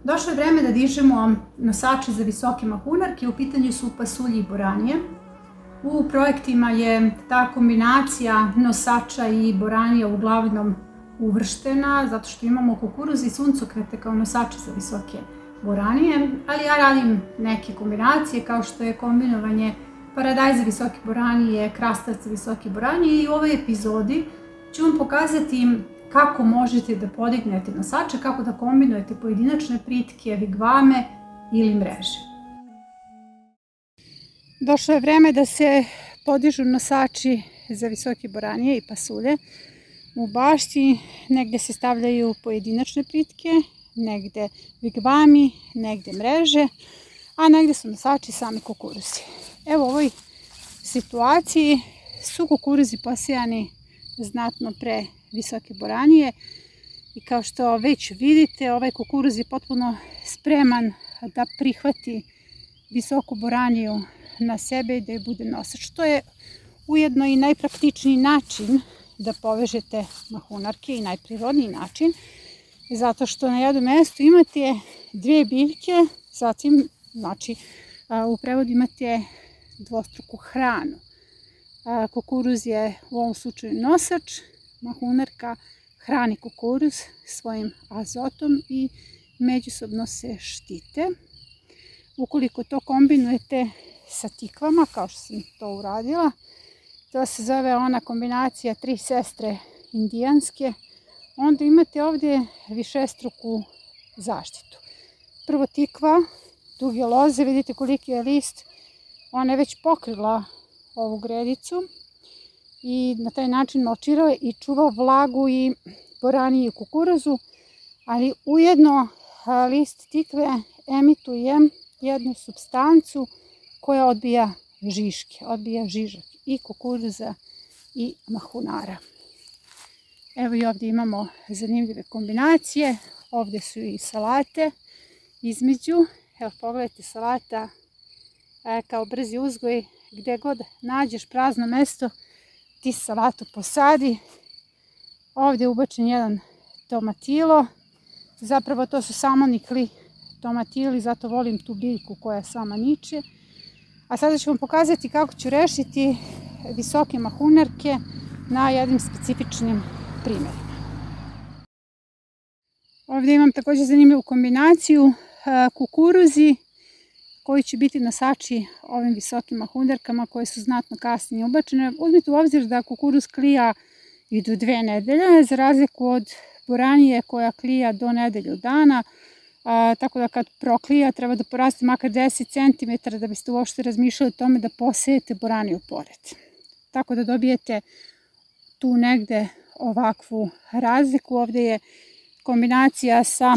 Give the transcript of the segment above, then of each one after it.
Došlo je vreme da dižemo nosače za visoke mahunarke, u pitanju su pasulji i boranije. U projektima je ta kombinacija nosača i boranija uglavnom uvrštena, zato što imamo kukuruz i suncokrete kao nosače za visoke boranije, ali ja radim neke kombinacije kao što je kombinovanje paradajza visoke boranije, krastavca visoke boranije i u ovoj epizodi ću vam pokazati kako možete da podignete nosače, kako da kombinujete pojedinačne pritke, vigvame ili mreže. Došlo je vreme da se podižu nosači za visoke boranije i pasulje. U bašti negde se stavljaju pojedinačne pritke, negde vigvami, negde mreže, a negde su nosači sami kukuruzi. Evo u ovoj situaciji su kukuruzi posejani znatno pre visoke boranije i kao što već vidite, ovaj kukuruz je potpuno spreman da prihvati visoku boraniju na sebe i da je bude nosač. To je ujedno i najpraktičniji način da povežete mahunarke i najprirodniji način, zato što na jednom mestu imate dvije biljke, zatim u prevodu imate dvostruku hranu. Kukuruz je u ovom slučaju nosač, mahunarka hrani kukuruz svojim azotom i međusobno se štite. Ukoliko to kombinujete sa tikvama, kao što sam to uradila, to se zove ona kombinacija tri sestre indijanske, onda imate ovdje višestruku zaštitu. Prvo tikva, duge loze, vidite koliki je list, ona je već pokrila ovu gredicu i na taj način malčirao i čuvao vlagu i boraniju kukuruzu, ali ujedno list tikve emituje jednu supstancu koja odbija žiške, odbija žižak i kukuruza i mahunara. Evo i ovdje imamo zanimljive kombinacije, ovdje su i salate između. Evo pogledajte, salata kao brzi uzgoj, gdje god nađeš prazno mesto ti salatu posadi. Ovdje je ubačen jedan tomatilo, zapravo to su samonikli tomatili, zato volim tu biljku koja sama niče. A sada ću vam pokazati kako ću rešiti visoke mahunarke na jednim specifičnim primjerima. Ovdje imam također zanimljivu kombinaciju kukuruzi koji će biti nosači ovim visokim mahunarkama koje su znatno kasnije ubačene. Uzmite u obzir da kukuruz klija i do 2 nedelje, za razliku od boranije koja klija do nedelju dana. Tako da kad proklija treba da poraste makar 10 cm da biste uopšte razmišljali o tome da posejete boraniju pored. Tako da dobijete tu negde ovakvu razliku. Ovdje je kombinacija sa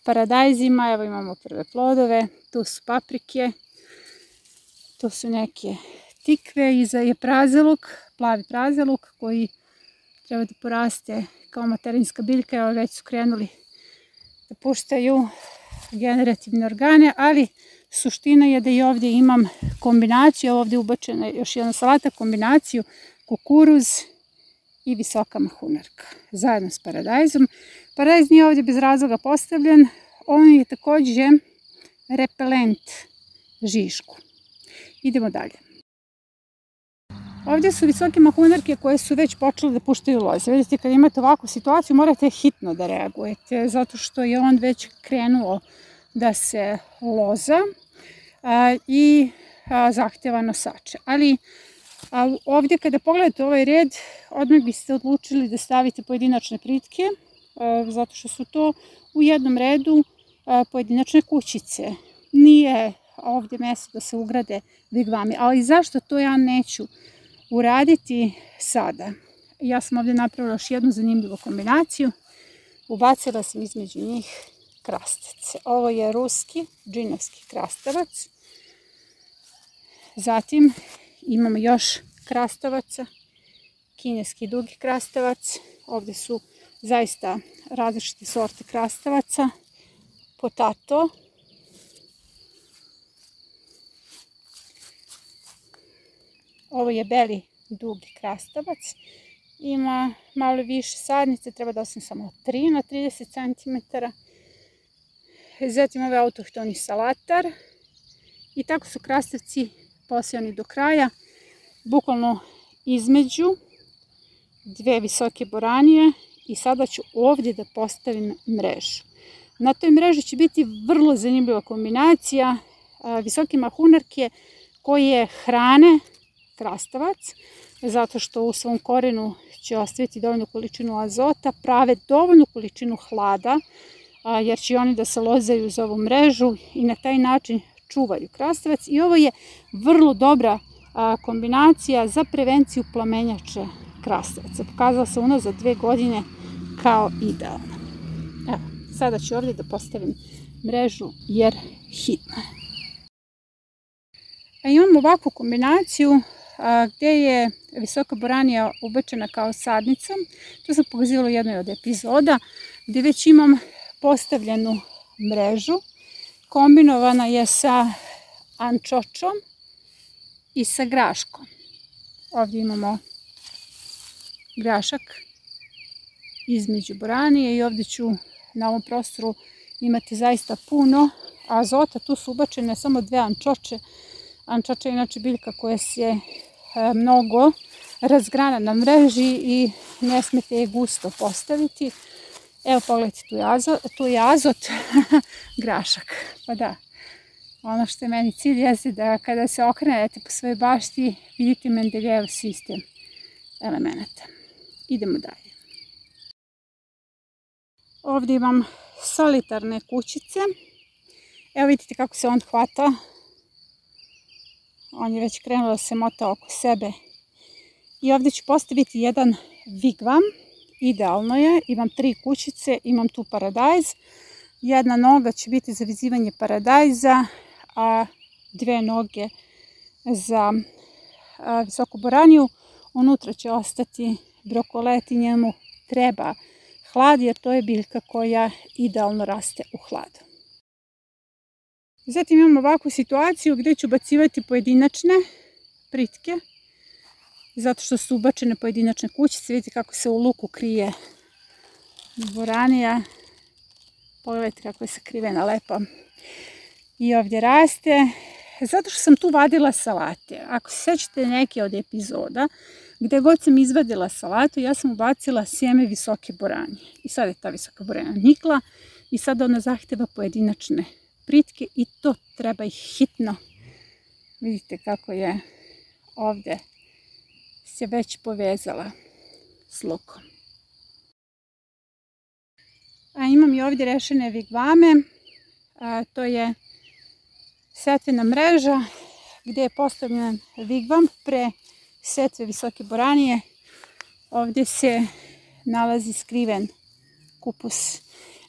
paradajzima, evo imamo prve plodove, tu su paprike, tu su neke tikve, iza je prazeluk, plavi prazeluk koji treba da poraste kao materinska biljka, evo već su krenuli da puštaju generativne organe, ali suština je da i ovdje imam kombinaciju, ovdje je ubačena još jedna salata, kombinaciju kukuruz i visoka mahunarka zajedno s paradajzom. Paradajz nije ovdje bez razloga postavljen, on je također repelent žišku. Idemo dalje. Ovdje su visoke mahunarke koje su već počele da puštaju loze. Vidite, kad imate ovakvu situaciju morate hitno da reagujete, zato što je on već krenuo da se loza i zahteva nosače. Ali ovdje kada pogledate ovaj red, odmah biste odlučili da stavite pojedinačne pritke, zato što su to u jednom redu pojedinačne kućice. Nije ovdje mjesto da se ugrade vigvami, ali zašto to ja neću uraditi sada? Ja sam ovdje napravila još jednu zanimljivu kombinaciju. Ubacila sam između njih krastavce. Ovo je ruski džinovski krastavac. Zatim imamo još krastavaca, kineski dugi krastavac. Ovdje su zaista različite sorte krastavaca. Potato. Ovo je beli dugi krastavac. Ima malo više sadnice, treba da osim samo 3 na 30 cm. zatim ovaj autohtoni salatar i tako su krastavci posijani do kraja, bukvalno između dve visoke boranije i sada ću ovdje da postavim mrežu. Na toj mreži će biti vrlo zanimljiva kombinacija visoke mahunarke koje hrane krastavac, zato što u svom korenu će ostaviti dovoljnu količinu azota, prave dovoljnu količinu hlada, jer će oni da se lozaju uz ovu mrežu i na taj način čuvaju krastavac. I ovo je vrlo dobra kombinacija za prevenciju plamenjače krastavaca. Pokazala se unazad 2 godine kao idealna. Evo, sada ću ovdje da postavim mrežu jer hitno je. Imam ovakvu kombinaciju gdje je visoka boranija ubačena kao sadnica. To sam pokazivala u jednoj od epizoda gdje već imam postavljenu mrežu. Kombinovana je sa ančočom i sa graškom. Ovdje imamo grašak između boranije i ovdje ću na ovom prostoru imati zaista puno azota. Tu su ubačene samo 2 ančoče. Ančoča je inače biljka koja se mnogo razgrana na mreži i ne smete je gusto postaviti. Evo pogledajte, tu je azot, grašak. Pa da, ono što je meni cilj jeste da kada se okrenete po svojoj bašti vidite Mendelejev sistem elemenata. Idemo dalje. Ovdje imam solitarne kućice. Evo vidite kako se on hvata. On je već krenuo da se mota oko sebe. I ovdje ću postaviti jedan vigvam. Idealno je. Imam 3 kućice, imam tu paradajz. Jedna noga će biti za vezivanje paradajza, a 2 noge za visoku boraniju. Unutra će ostati brokolet i njemu treba hlad jer to je biljka koja idealno raste u hladu. Zatim imam ovakvu situaciju gdje ću bacivati pojedinačne pritke, zato što su ubačene pojedinačne kućice. Vidite kako se u luku krije boranija. Pogledajte kako je sakrivena lepo. I ovdje raste. Zato što sam tu vadila salate. Ako se sećate neke od epizoda, gdje god sam izvadila salatu, ja sam ubacila sjeme visoke boranije. I sad je ta visoka boranija nikla i sad ona zahtjeva pojedinačne pritke i to treba ih hitno. Vidite kako je ovdje se već povezala s lukom. Imam i ovdje rešene vigvame. To je setvena mreža gdje je postavljen vigvam pre setve visoke boranije. Ovdje se nalazi skriven kupus.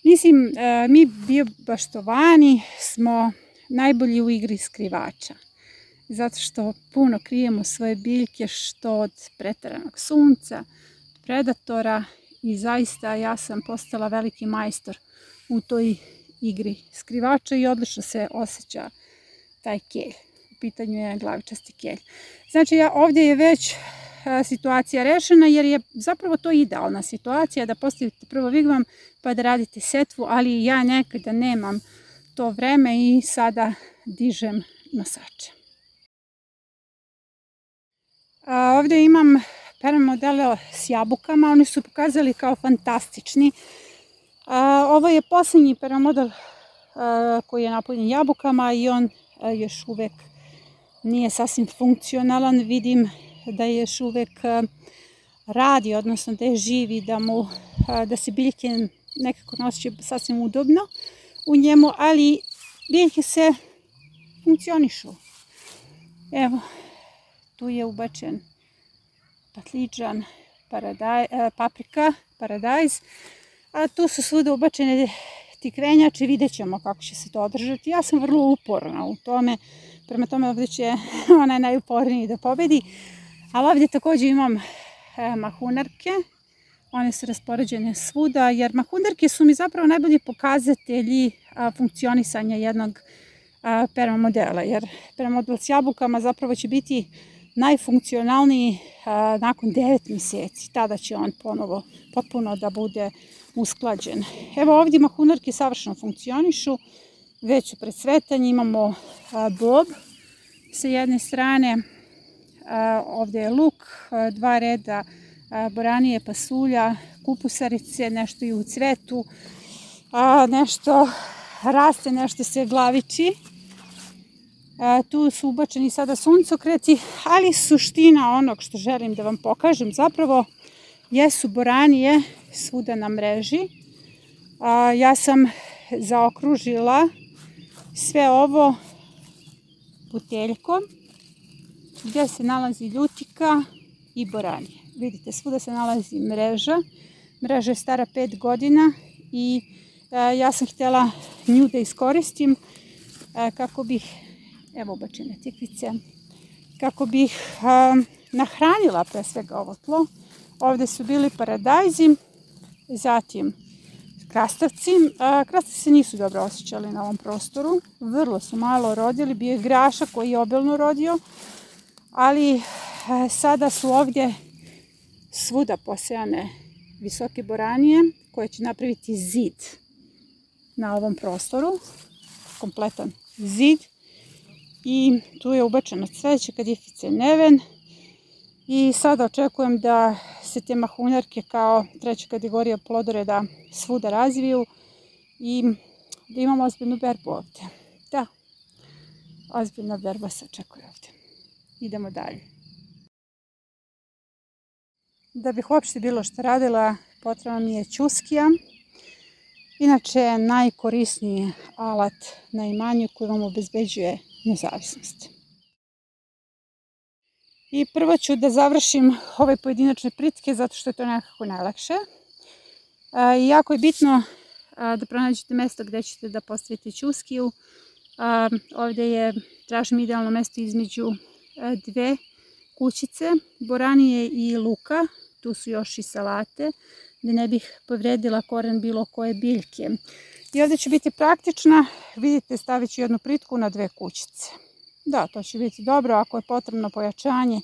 Mislim, mi biobaštovani smo najbolji u igri skrivača. Zato što puno krijemo svoje biljke što od preteranog sunca, od predatora i zaista ja sam postala veliki majstor u toj igri skrivača i odlično se osjeća taj kelj. U pitanju je glavičasti kelj. Znači ovdje je već situacija rešena jer je zapravo to idealna situacija da postavite prvo vigvam pa da radite setvu, ali ja nekada nemam to vreme i sada dižem nosače. Ovdje imam permamodele s jabukama, oni su pokazali kao fantastični. Ovo je posljednji permamodel koji je napunjen jabukama i on još uvijek nije sasvim funkcionalan. Vidim da još uvijek radi, odnosno da je živi, da se biljke nekako nosi sasvim udobno u njemu, ali biljke se funkcionišu. Evo, tu je ubačen patliđan, paprika, paradajz, a tu su svuda ubačene tikvenjače, vidjet ćemo kako će se to održati. Ja sam vrlo uporna u tome, prema tome ovdje će onaj najuporniji da pobedi, ali ovdje također imam mahunarke. One su raspoređene svuda, jer mahunarke su mi zapravo najbolji pokazatelji funkcionisanja jednog permamodela, jer permamodel s jabukama zapravo će biti najfunkcionalniji nakon 9 mjeseci. Tada će on ponovo potpuno da bude usklađen. Evo ovdje mahunarke savršeno funkcionišu, već su pred cvetanje, imamo bob sa jedne strane, ovdje je luk, 2 reda boranije, pasulja, kupusarice, nešto i u cvetu, nešto raste, nešto se glaviči. Tu su ubačeni sada suncokreti, ali suština onog što želim da vam pokažem zapravo jesu boranije svuda na mreži. Ja sam zaokružila sve ovo puteljkom gdje se nalazi ljutika i boranije. Vidite, svuda se nalazi mreža. Mreža je stara 5 godina i ja sam htjela nju da iskoristim kako bih, evo ubačene tikvice, kako bih nahranila pre svega ovo tlo. Ovdje su bili paradajzi, zatim krastavci. Krastavci se nisu dobro osjećali na ovom prostoru, vrlo su malo rodili, bio je grašak koji je obilno rodio, ali sada su ovdje svuda posejane visoke boranije koje će napraviti zid na ovom prostoru, kompletan zid. I tu je ubačeno cveće, kadifice, neven. I sada očekujem da se te mahunarke kao 3. kategorija plodoreda svuda razviju i da imamo ozbiljnu berbu ovdje. Da, ozbiljna berba se očekuje ovdje. Idemo dalje. Da bih uopšte bilo što radila, potrebna mi je ćuskija. Inače, najkorisniji alat na imanju koji vam obezbeđuje nezavisnost. I prvo ću da završim ove pojedinačne pritke zato što je to nekako najlakše. Jako je bitno da pronađete mjesto gdje ćete da postavite ćuskiju. Ovdje tražim idealno mjesto između 2 kućice, boranije i luka. Tu su još i salate, da ne bih povredila koren bilo koje biljke. I ovdje ću biti praktična, vidite, stavit ću jednu pritku na 2 kućice. Da, to će biti dobro, ako je potrebno pojačanje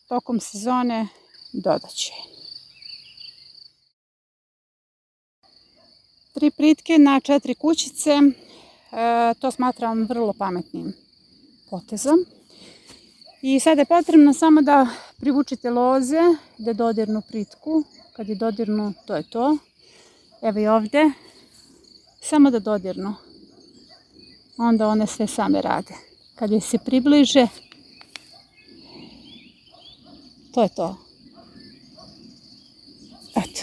tokom sezone, dodat ću je. 3 pritke na 4 kućice, to smatram vrlo pametnim potezom. I sada je potrebno samo da privučete loze, da dodirnu pritku. Kad je dodirnu, to je to. Evo i ovdje. Samo da dodirnu. Onda one sve same rade. Kad je se približe, to je to. Eto,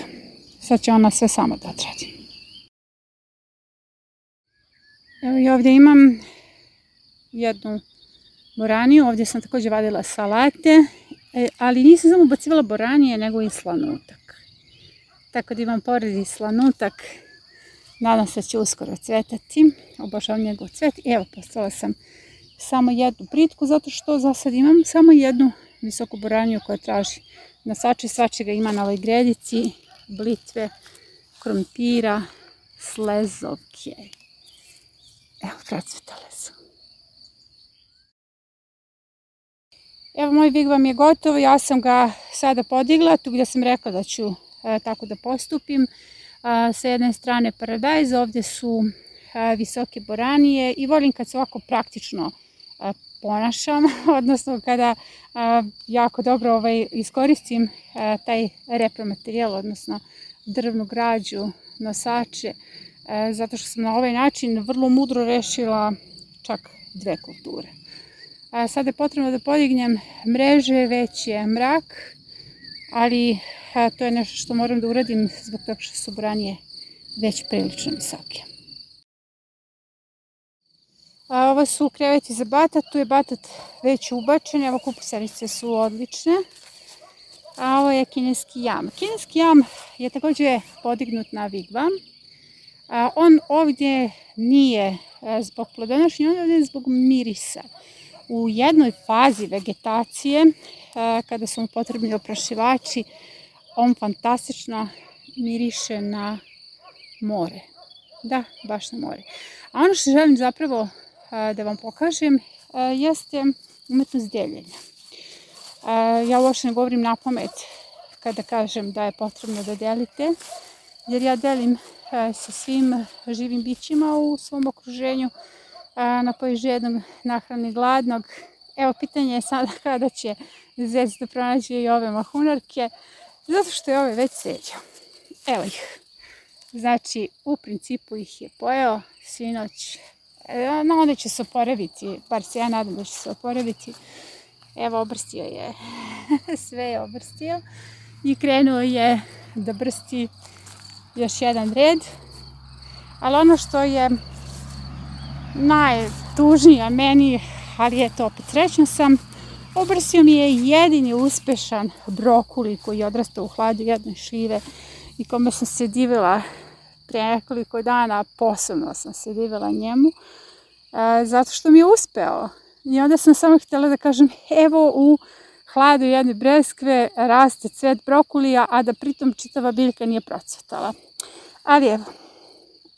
sad će ona sve sama da odradi. Evo i ovdje imam jednu boraniju, ovdje sam također vadila salate, ali nisam samo ubacivala boranije, nego i slanutak. Tako da imam pored i slanutak, nadam se da će uskoro cvetati, obožavam njegov cvet. Evo, postavila sam samo jednu pritku, zato što za sad imam samo jednu visoku boraniju koja traži nosače. Svačega ima na ovoj gredici, blitve, krompira, slezovke. Evo, procvetale su. Evo, moj vigvam je gotov, ja sam ga sada podigla, tu gdje sam rekla da ću tako da postupim. Sa jedne strane paradajz, ovdje su visoke boranije i volim kad se ovako praktično ponašam, odnosno kada jako dobro iskoristim taj repromaterijal, odnosno drvnu građu, nosače, zato što sam na ovaj način vrlo mudro rešila čak 2 kulture. Sada je potrebno da podignem mreže, već je mrak, ali to je nešto što moram da uradim zbog toga što su boranije već prilično visoke. Ovo su kreveti za batat, tu je batat već ubačen, evo kupusarice su odlične. A ovo je kineski jam. Kineski jam je također podignut na vigvam. On ovdje nije zbog plodonošenja, on je ovdje zbog mirisa. U jednoj fazi vegetacije, kada su mu potrebni oprašivači, on fantastično miriše na more. Da, baš na more. A ono što želim zapravo da vam pokažem jeste umetnost deljenja. Ja uopšte ne govorim na pamet kada kažem da je potrebno da delite, jer ja delim sa svim živim bićima u svom okruženju, napoji žednog, nahrani gladnog. Evo, pitanje je sada kada će zec da pronađe i ove mahunarke, zato što je ove već sređao. Evo ih. Znači, u principu ih je pojeo sinoć. No, onda će se oporaviti, bar se ja nadam da će se oporaviti. Evo, obrstio je, sve je obrstio i krenuo je da brsti još jedan red. Ali ono što je najtužnije meni, ali eto, opet srećna sam, obrstio mi je jedini uspešan brokuli koji je odrastao u hladu jedne šljive i kome sam se divila pre nekoliko dana, posebno sam se divila njemu, zato što mi je uspeo. I onda sam samo htjela da kažem, evo u hladu jedne breskve raste cvet brokolija, a da pritom čitava biljka nije procvetala. Ali evo,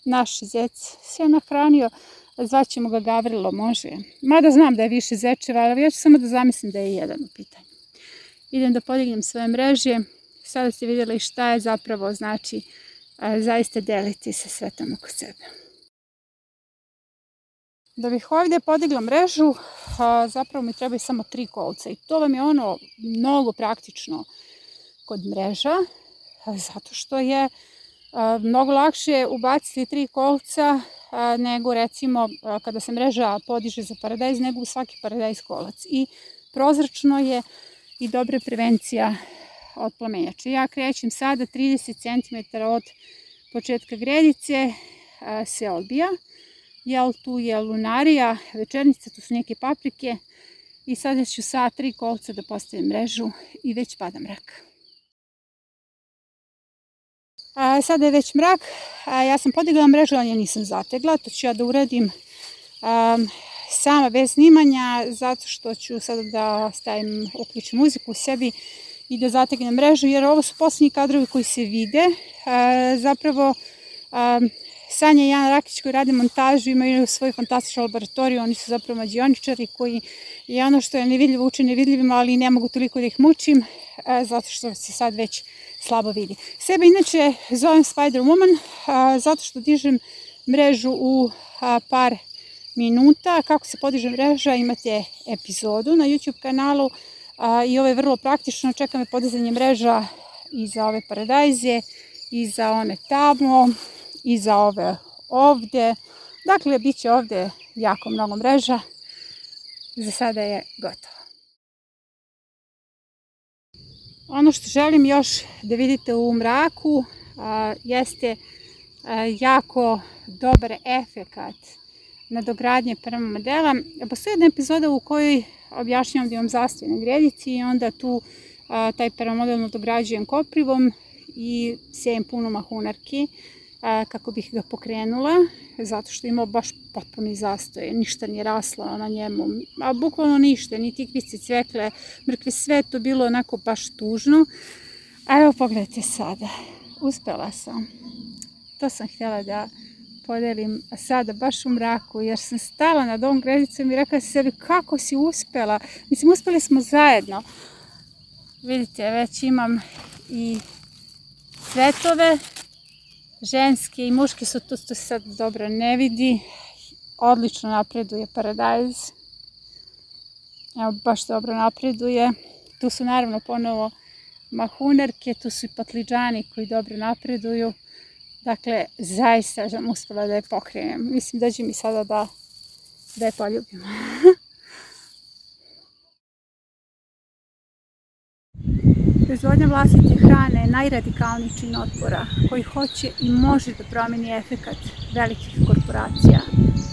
naš zec se je nahranio, zvaćemo ga Gavrilo, može. Mada znam da je više zečeva, ali ja ću samo da zamislim da je jedan u pitanju. Idem da podignem svoje mreže. Sada ste vidjeli šta je zapravo znači zaista deliti se svetom oko sebe. Da bih ovdje podigla mrežu, zapravo mi trebaju samo 3 kolca i to vam je ono mnogo praktično kod mreža, zato što je mnogo lakše ubaciti 3 kolca nego recimo kada se mreža podiže za paradajz, nego u svaki paradajz kolac. I prozračno je i dobra prevencija od plamenjača. Ja krećem sada 30 cm od početka gredice se odbija. Jel, tu je lunarija, večernica, tu su neke paprike i sada ću sa 3 kolca da postavim mrežu i već pada mrak. Sada je već mrak, ja sam podigla mrežu, ali je nisam zategla, to ću ja da uradim sama bez snimanja, zato što ću sada da stavim, uključim muziku u sebi i da zategnem mrežu, jer ovo su posljednji kadrovi koji se vide. Zapravo, Sanja i Jana Rakić koji rade montažu imaju svoju fantastičnu laboratoriju, oni su zapravo mađioničari koji je ono što je nevidljivo uče nevidljivim, ali ne mogu toliko da ih mučim, zato što se sad već slabo vidi. Sebe inače zovem Spider Woman, zato što dižem mrežu u par minuta. Kako se podiže mreža, imate epizodu na YouTube kanalu i ovo je vrlo praktično. Čeka me podizanje mreža i za ove paradajze, i za one tamo, i za ove ovdje. Dakle, bit će ovdje jako mnogo mreža. Za sada je gotovo. Ono što želim još da vidite u mraku jeste jako dobar efekat nadogradnje permamodela. Postoji jedna epizoda u kojoj objašnjavam da imam zastoj na gredici i onda tu taj permamodel nadograđujem koprivom i sejem puno mahunarki kako bih ga pokrenula, zato što imao baš potpuni zastoj, ništa nije raslo na njemu, a bukvalno ništa, ni tikvice, cvekle, mrkve, sve to bilo onako baš tužno. A evo pogledajte sada, uspela sam. To sam htjela da podelim sada baš u mraku, jer sam stala nad ovom gredicom i rekla sebi kako si uspela. Mislim, uspeli smo zajedno. Vidite, već imam i cvetove, ženske i muške su tu, to se sad dobro ne vidi. Odlično napreduje paradajz. Evo, baš dobro napreduje. Tu su naravno ponovo mahunarke, tu su i patliđani koji dobro napreduju. Dakle, zaista sam uspela da je pokrenem. Mislim, dođe mi sada da je poljubim. Proizvodnja vlastite hrane je najradikalniji čin otpora koji hoće i može da promeni efekat velikih korporacija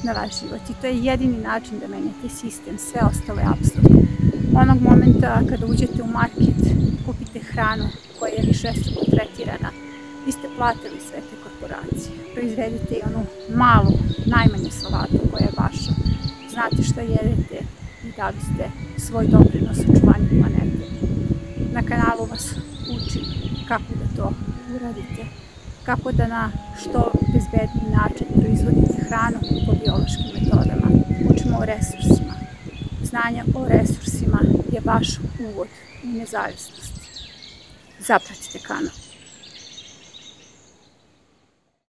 na vaš život. I to je jedini način da menjate sistem, sve ostalo je apsurdno. Onog momenta kada uđete u market, kupite hranu koja je višestruko tretirana, vi ste platili sve te korporacije. Proizvedite i onu malu, najmanju salatu koja je vaša. Znate šta jedete i dali ste svoj doprinos očuvanju planete. Na kanalu vas učim kako da to uradite, kako da na što bezbedniji način proizvodite hranu po biološkim metodama. Učimo o resursima. Znanje o resursima je vaš uvod u nezavisnost. Zapratite kanal.